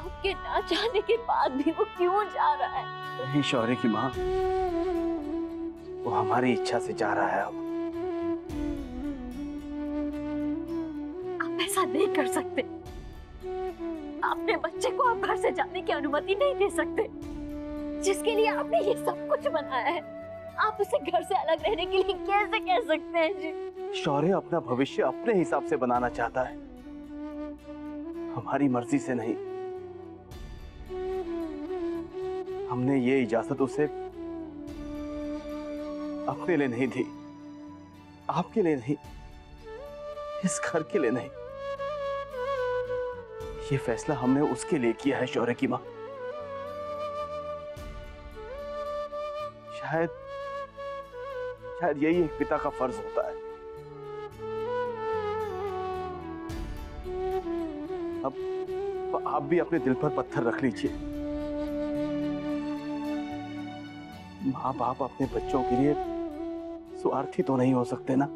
आपके ना चाहने के बाद भी वो क्यों जा रहा है? नहीं शौर्य की माँ, वो हमारी इच्छा से जा रहा है। अब आप ऐसा नहीं कर सकते। अपने बच्चे को आप घर से जाने की अनुमति नहीं दे सकते, जिसके लिए आपने ये सब कुछ बनाया है। आप उसे घर से अलग रहने के लिए कैसे कह सकते हैं जी? शौर्य अपना भविष्य अपने हिसाब से बनाना चाहता है, हमारी मर्जी से नहीं। हमने ये इजाजत उसे अपने लिए नहीं दी, आपके लिए नहीं, इस घर के लिए नहीं। ये फैसला हमने उसके लिए किया है शौर्य की मां। शायद यही एक पिता का फर्ज होता है। अब आप भी अपने दिल पर पत्थर रख लीजिए। माँ बाप अपने बच्चों के लिए स्वार्थी तो नहीं हो सकते ना।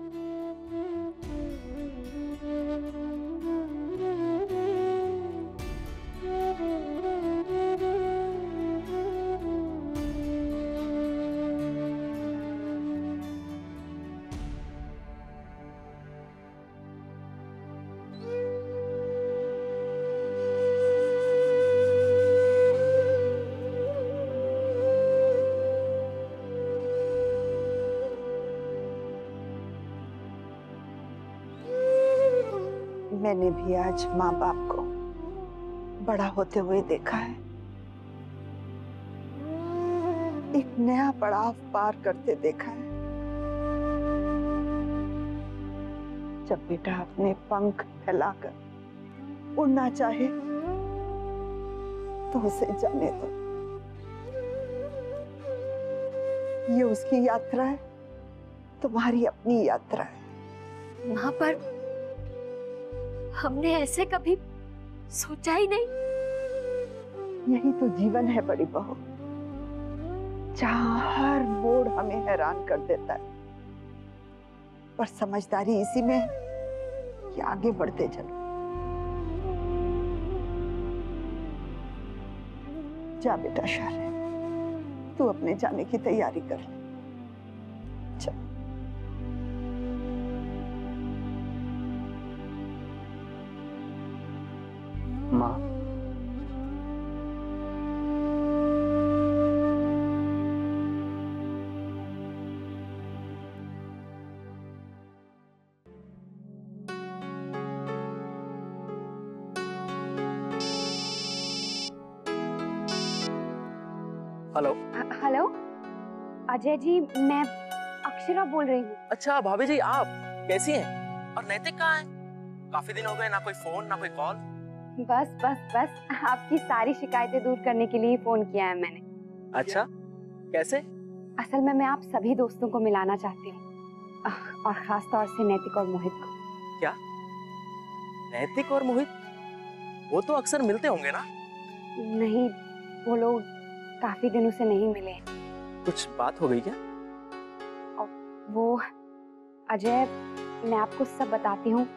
मैंने भी आज माँ बाप को बड़ा होते हुए देखा है, एक नया पड़ाव पार करते देखा है। जब बेटा अपने पंख फैलाकर उड़ना चाहे तो उसे जाने दो। ये उसकी यात्रा है, तुम्हारी अपनी यात्रा है। वहां पर हमने ऐसे कभी सोचा ही नहीं। यही तो जीवन है बड़ी बहू, जहां हर मोड़ हमें हैरान कर देता है, पर समझदारी इसी में है कि आगे बढ़ते चलो। जा बेटा शौर्य, तू अपने जाने की तैयारी कर ले। चल। माँ, हेलो। हेलो अजय जी, मैं अक्षरा बोल रही हूँ। अच्छा भाभी जी, आप कैसी हैं? और नैतिक कहाँ है? काफी दिन हो गए, ना कोई फोन ना कोई कॉल। बस बस बस आपकी सारी शिकायतें दूर करने के लिए फोन किया है मैंने। अच्छा, कैसे? असल में मैं आप सभी दोस्तों को मिलाना चाहती हूँ, और खास तौर से नैतिक और मोहित को। क्या? नैतिक और मोहित? वो तो अक्सर मिलते होंगे ना? नहीं, वो लोग काफी दिनों से नहीं मिले। कुछ बात हो गई क्या? वो अजय, मैं आपको सब बताती हूँ,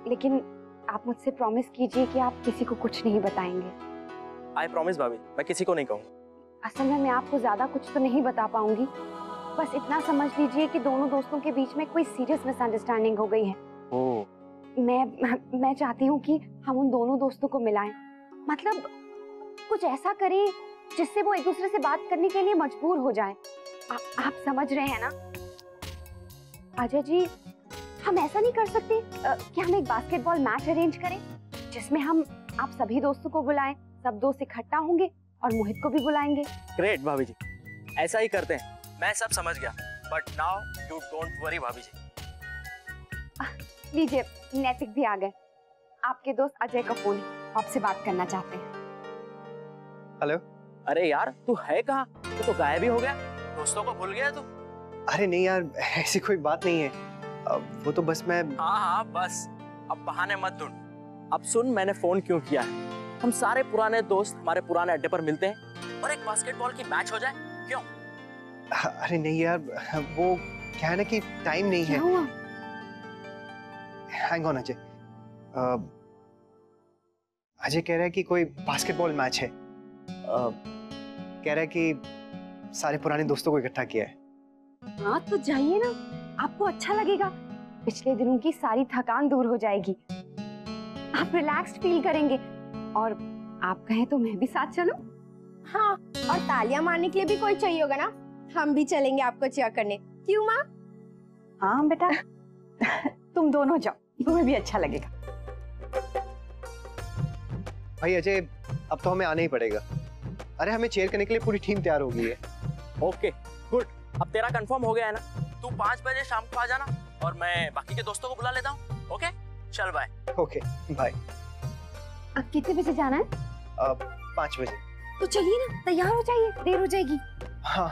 लेकिन आप मुझसे प्रॉमिस कीजिए कि आप किसी को कुछ नहीं बताएंगे। आई प्रॉमिस भाभी, मैं किसी को नहीं कहूँगा। असल में मैं आपको ज्यादा कुछ तो नहीं बता पाऊंगी, बस इतना समझ लीजिए कि दोनों दोस्तों के बीच में कोई सीरियस मिसअंडरस्टैंडिंग हो गई है। ओह। मैं चाहती हूँ कि हम उन दोनों दोस्तों को मिलाएं, मतलब कुछ ऐसा करें जिससे वो एक दूसरे से बात करने के लिए मजबूर हो जाएं। आप समझ रहे हैं ना? अजय जी, हम ऐसा नहीं कर सकते कि हम एक बास्केटबॉल मैच अरेंज करें जिसमें हम आप सभी दोस्तों को बुलाएं, सब दोस्त इकट्ठा होंगे और मोहित को भी बुलाएंगे। ग्रेट भाभी जी, ऐसा ही करते हैं। मैं सब समझ गया, but now you don't worry भाभी जी। लीजिए, नैतिक भी आ गए। आपके दोस्त अजय का फोन आपसे बात करना चाहते हैं। हेलो। अरे यार, तू है कहाँ? तू तो गायब ही हो गया, दोस्तों को भूल गया तू? अरे नहीं यार, ऐसी कोई बात नहीं है, वो तो बस मैं। हाँ बस, अब बहाने मत ढूंढ। अब सुन, मैंने फोन क्यों किया है। हम सारे पुराने दोस्त हमारे पुराने अड्डे पर मिलते हैं और एक बास्केटबॉल की मैच हो जाए, क्यों? अरे नहीं यार, वो क्या है ना कि टाइम नहीं है। क्या हुआ? हैंग ऑन अजय, अजय कह रहा है कि कोई बास्केटबॉल मैच है। कह रहा है कि सारे पुराने दोस्तों को इकट्ठा किया है। हाँ तो जाइए ना, आपको अच्छा लगेगा। पिछले दिनों की सारी थकान दूर हो जाएगी, आप रिलैक्स्ड फील करेंगे। और आप कहें तो मैं भी साथ चलूं? हाँ, और तालियां मारने के लिए भी कोई चाहिए होगा ना, हम भी चलेंगे आपको चीयर करने। क्यों माँ? हाँ बेटा, तुम दोनों जाओ, तुम्हें भी अच्छा लगेगा। भाई अजय, अब तो हमें आना ही पड़ेगा। अरे हमें चेयर करने के लिए पूरी टीम तैयार हो गई है। ओके गुड, अब तेरा कंफर्म हो गया है ना। तू 5 बजे शाम को आ जाना और मैं बाकी के दोस्तों को बुला लेता हूँ। ओके चल बाय। Okay bye. अब कितने बजे जाना है? 5 बजे। तो चलिए ना, तैयार हो जाइए, देर हो जाएगी। हाँ।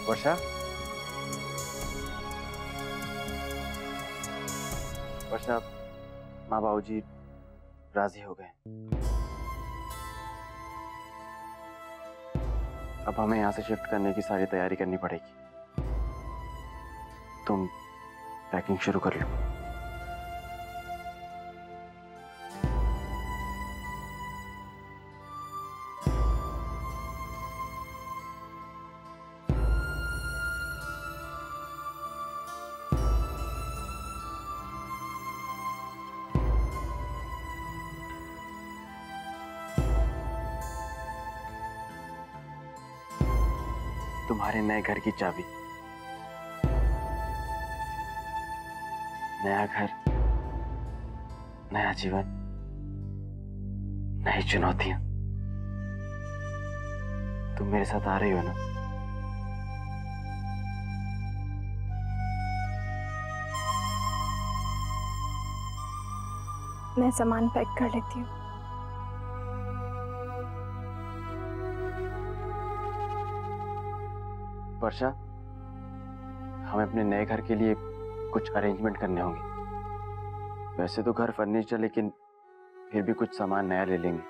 वर्षा, वर्षा, माँ बाबूजी राजी हो गए। अब हमें यहाँ से शिफ्ट करने की सारी तैयारी करनी पड़ेगी। तुम पैकिंग शुरू कर लो। तुम्हारे नए घर की चाबी। नया घर, नया जीवन, नई चुनौतियां। तुम मेरे साथ आ रही हो ना? मैं सामान पैक कर लेती हूँ। वर्षा, हमें अपने नए घर के लिए कुछ अरेंजमेंट करने होंगे। वैसे तो घर फर्निश्ड है, लेकिन फिर भी कुछ सामान नया ले लेंगे।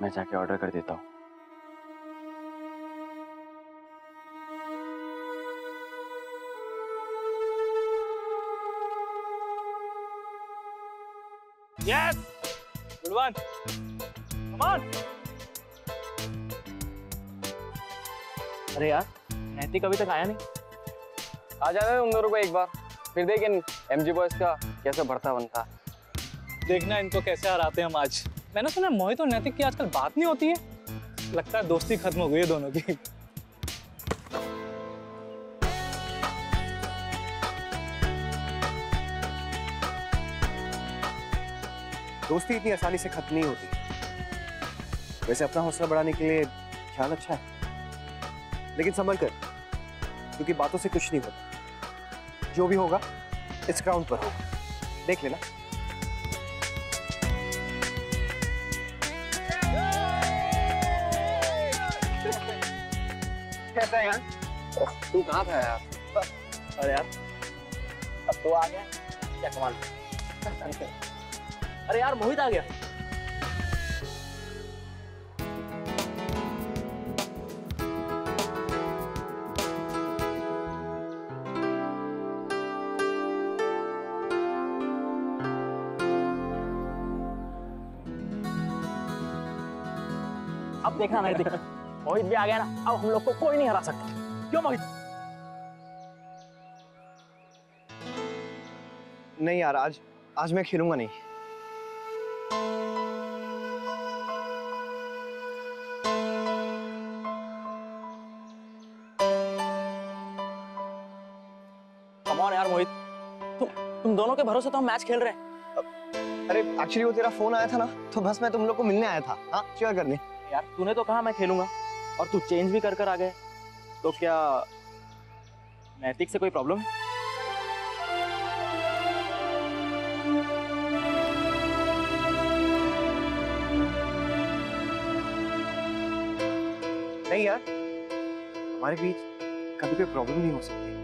मैं जाके ऑर्डर कर देता हूँ। Yes! Good one. Come on. अरे यार, नैतिक अभी तक आया नहीं। आ जाने दे उन दोनों को एक बार, फिर देख इन एमजी बॉयज का कैसे बढ़ता बनता। देखना इनको कैसे हराते हैं हम आज। मैंने सुना मोहित और नैतिक की आजकल बात नहीं होती है। लगता है दोस्ती खत्म हो गई है दोनों की। दोस्ती इतनी आसानी से खत्म नहीं होती। वैसे अपना हौसला बढ़ाने के लिए ख्याल अच्छा है, लेकिन संभल कर, क्योंकि बातों से कुछ नहीं होता। जो भी होगा इस ग्राउंड पर होगा, देख लेना। कैसा है यार? तू कहाँ था यार? अरे यार, अब तो आ गया, क्या कमाल। अरे यार, मोहित आ गया। अब देखना नहीं देखना, मोहित भी आ गया ना, अब हम लोग को कोई नहीं हरा सकता। क्यों मोहित? नहीं यार, आज मैं खेलूंगा नहीं। कम ऑन यार मोहित, तुम दोनों के भरोसे तो हम मैच खेल रहे हैं। अरे एक्चुअली वो तेरा फोन आया था ना, तो बस मैं तुम लोग को मिलने आया था। हाँ, चेयर करने। यार तूने तो कहा मैं खेलूंगा, और तू चेंज भी कर आ गया, तो क्या नैतिक से कोई प्रॉब्लम है? नहीं यार, हमारे बीच कभी कोई प्रॉब्लम नहीं हो सकती।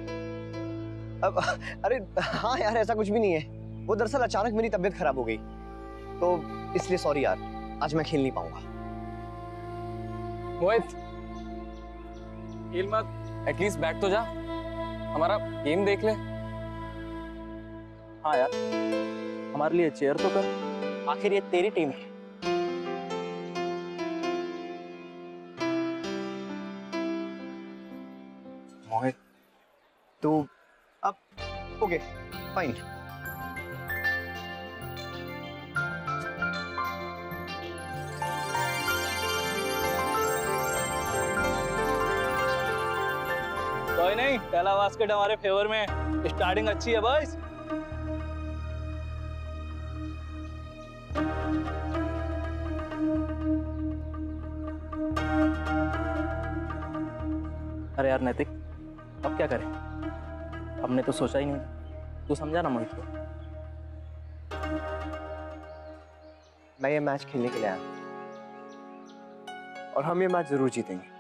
अब अरे हाँ यार, ऐसा कुछ भी नहीं है। वो दरअसल अचानक मेरी तबीयत खराब हो गई, तो इसलिए सॉरी यार, आज मैं खेल नहीं पाऊंगा। मोहित, हिल मत, एटलीस्ट बैठ तो जा, हमारा गेम देख ले। हाँ यार, हमारे लिए चेयर तो कर, आखिर ये तेरी टीम है। मोहित, तो अब ओके फाइन। कोई नहीं, पहला बास्केट हमारे फेवर में, स्टार्टिंग अच्छी है बॉयज। अरे यार नैतिक, अब क्या करें? हमने तो सोचा ही नहीं, तू समझा ना मोहित को। मैं ये मैच खेलने के लिए आया और हम ये मैच जरूर जीतेंगे।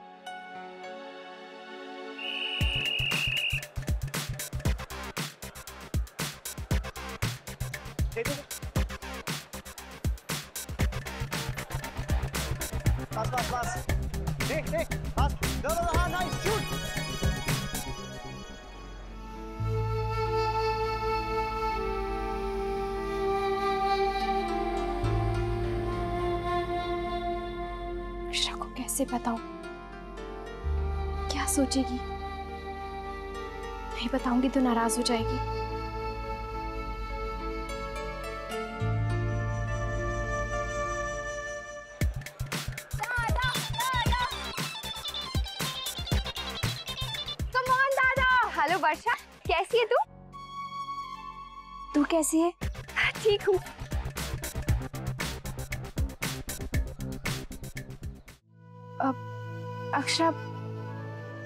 पास देख पास हाँ नाइस शूट। अक्षरा को कैसे बताऊं? क्या सोचेगी? नहीं बताऊंगी तो नाराज हो जाएगी। हेलो वर्षा, कैसी है तू? तू कैसी है? ठीक हूँ। अक्षरा,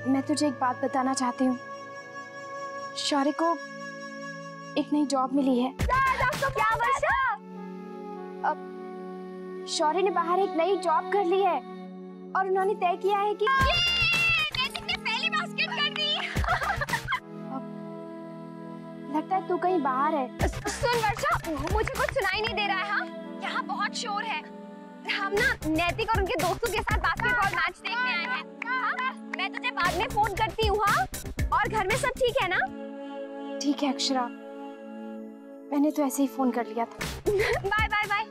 मैं तुझे एक बात बताना चाहती हूँ। शौर्य को एक नई जॉब मिली है। क्या वर्षा? शौर्य ने बाहर एक नई जॉब कर ली है और उन्होंने तय किया है कि पहली बास्केट कर दी। लगता है तू कहीं बाहर है। सुन वर्षा, मुझे कुछ सुनाई नहीं दे रहा है। हाँ, यहाँ बहुत शोर है। हम ना नैतिक और उनके दोस्तों के साथ बास्केटबॉल मैच देखने आए हैं। हाँ? मैं तुझे बाद में फोन करती हूँ। हाँ, और घर में सब ठीक है ना? ठीक है अक्षरा, मैंने तो ऐसे ही फोन कर लिया था। Bye bye bye.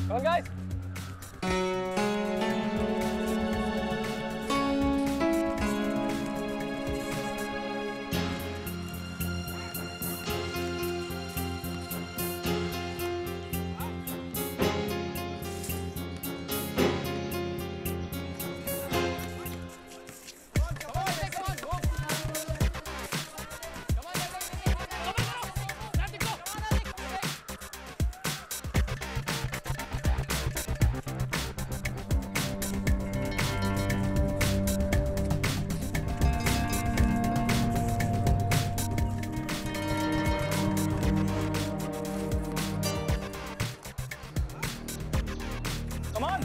Come on, guys. Come on.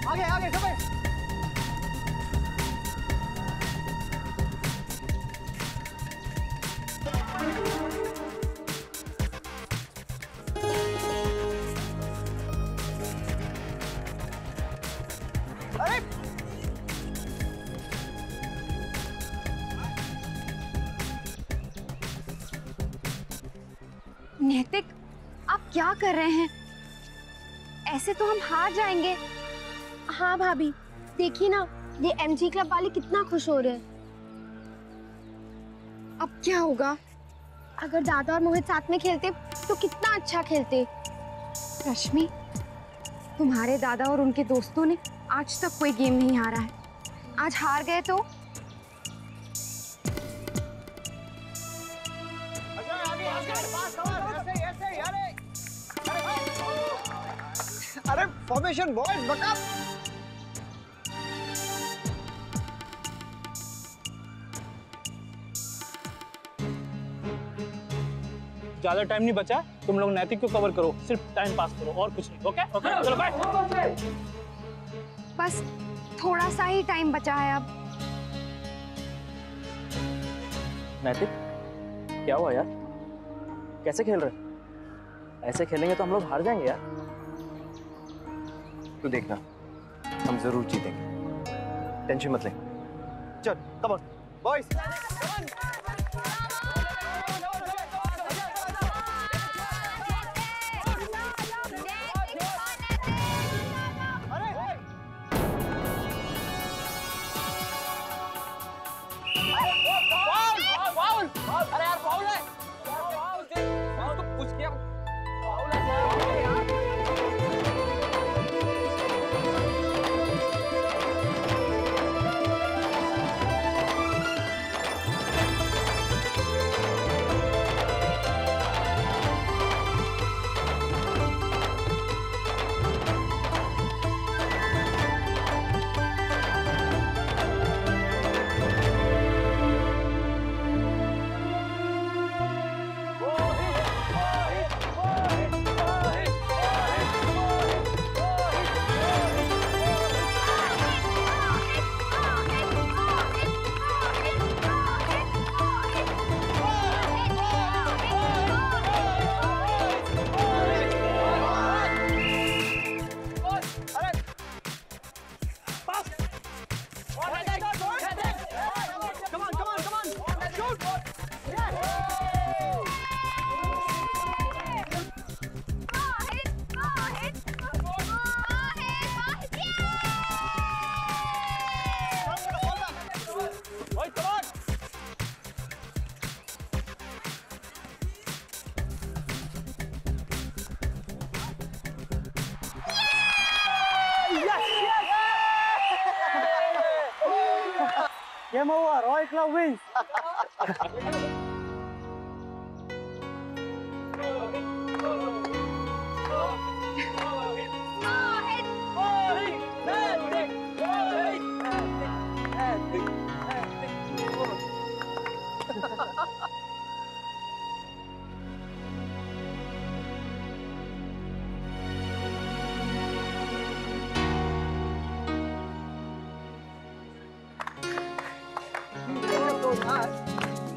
आगे आगे सब। अरे नैतिक, आप क्या कर रहे हैं? ऐसे तो हम हार जाएंगे। हाँ भाभी, देखिए ना, ये एमजी क्लब वाले कितना खुश हो रहे हैं। अब क्या होगा? अगर दादा और मोहित साथ में खेलते तो कितना अच्छा खेलते। रश्मि, तुम्हारे दादा और उनके दोस्तों ने आज तक कोई गेम नहीं हारा है। आज हार गए तो अरे फॉर्मेशन बॉयज, बैकअप। ज्यादा टाइम नहीं बचा, तुम लोग नैतिक को कवर करो, सिर्फ टाइम पास करो और कुछ नहीं। ओके ओके, चलो बाय। बस थोड़ा सा ही टाइम बचा है अब। नैतिक, क्या हुआ यार? कैसे खेल रहे? ऐसे खेलेंगे तो हम लोग हार जाएंगे यार। तू देखना, हम जरूर जीतेंगे, टेंशन मत ले। चल, कम ऑन बॉयज। अरे यार फाउल है। फाउल तो पूछ किया। फाउल है यार। Game over, Roy Club wins.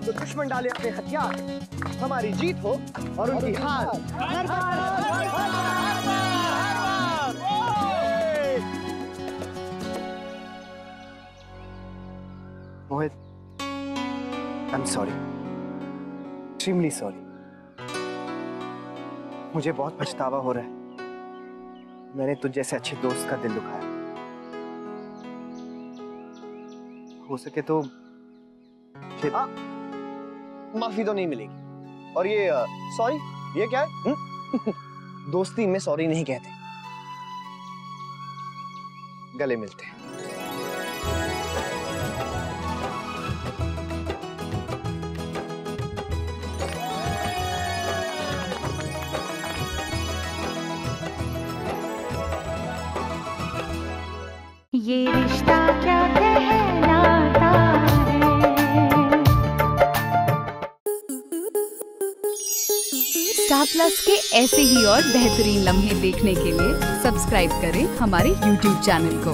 तो दुश्मन डाले अपने हथियार, हमारी जीत हो और उनकी हार। Mohit, I am sorry, extremely sorry. मुझे बहुत पछतावा हो रहा है, मैंने तुझ जैसे अच्छे दोस्त का दिल दुखाया। हो सके तो माफी तो नहीं मिलेगी। और ये सॉरी, ये क्या है? दोस्ती में सॉरी नहीं कहते, गले मिलते हैं। ये रिश्ता क्या कहलाता है। स्टार प्लस के ऐसे ही और बेहतरीन लम्हे देखने के लिए सब्सक्राइब करें हमारे YouTube चैनल को।